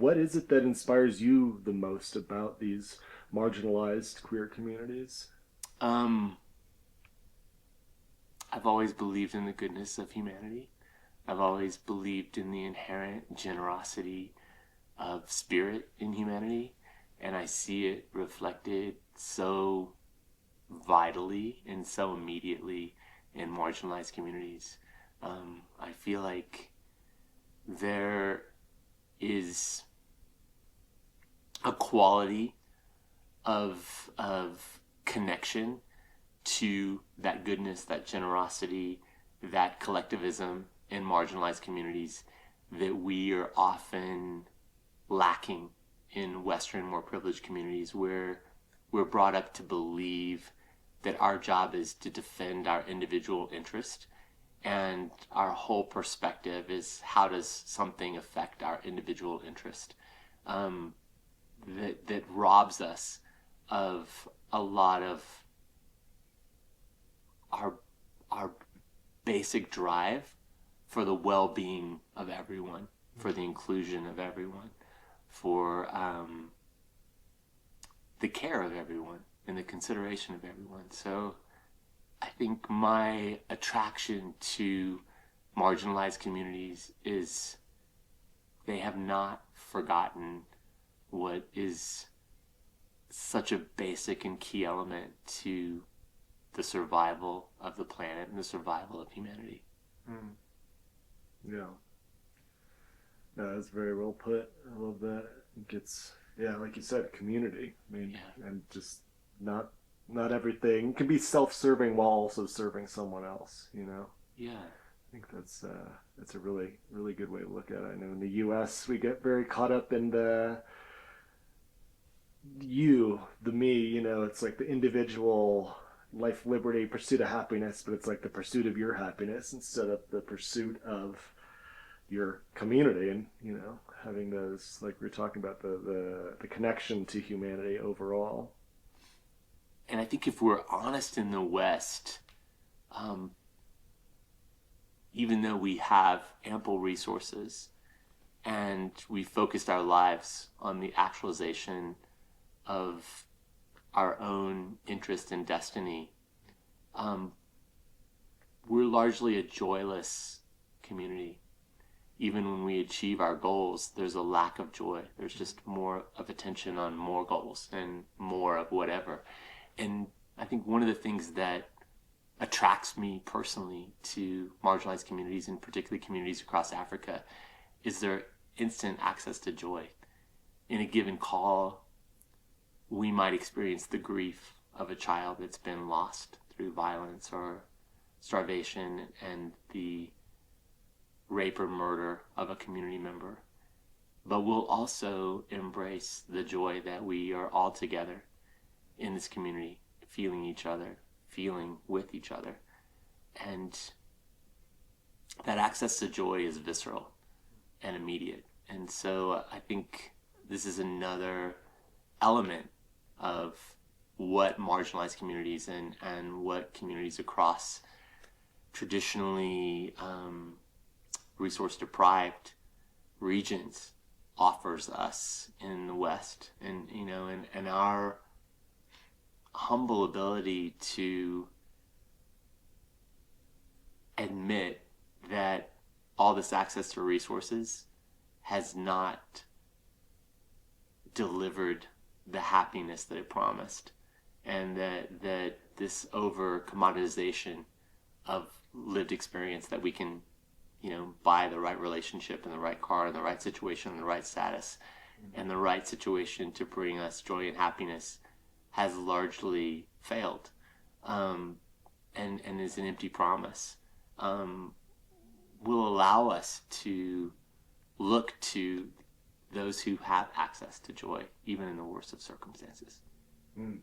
what is it that inspires you the most about these marginalized queer communities? Um, I've always believed in the goodness of humanity. I've always believed in the inherent generosity of spirit in humanity, and I see it reflected so vitally and so immediately in marginalized communities. I feel like there is a quality of connection to that goodness, that generosity, that collectivism in marginalized communities that we are often lacking in Western, more privileged communities where we're brought up to believe that our job is to defend our individual interest, and our whole perspective is how does something affect our individual interest. Um, that robs us of a lot of our our basic drive for the well-being of everyone, for the inclusion of everyone, for the care of everyone and the consideration of everyone. So I think my attraction to marginalized communities is they have not forgotten what is such a basic and key element to the survival of the planet and the survival of humanity. Mm. Yeah, no, that's very well put. I love that. It gets, yeah, like you said, community. I mean, Yeah. and just not not everything can be self-serving while also serving someone else. Yeah. I think that's a really good way to look at it. I know in the U.S. we get very caught up in the you, the me. It's like the individual life, liberty, pursuit of happiness, but it's like the pursuit of your happiness instead of the pursuit of your community, and having those, like we were talking about, the connection to humanity overall. And I think if we're honest in the West, um, even though we have ample resources and we focused our lives on the actualization of our own interest and destiny, um, we're largely a joyless community. Even when we achieve our goals, there's a lack of joy. There's just more of attention on more goals and more of whatever. And I think one of the things that attracts me personally to marginalized communities, and particularly communities across Africa, is their instant access to joy. In a given call, we might experience the grief of a child that's been lost through violence or starvation and the rape or murder of a community member. But we'll also embrace the joy that we are all together in this community, feeling each other, feeling with each other. And that access to joy is visceral and immediate. And so I think this is another element of what marginalized communities and what communities across traditionally resource deprived regions offers us in the West. And our humble ability to admit that all this access to resources has not delivered the happiness that it promised, and that this over commoditization of lived experience, that we can buy the right relationship and the right car and the right situation and the right status and the right situation to bring us joy and happiness, has largely failed, and is an empty promise, will allow us to look to those who have access to joy, even in the worst of circumstances. Mm.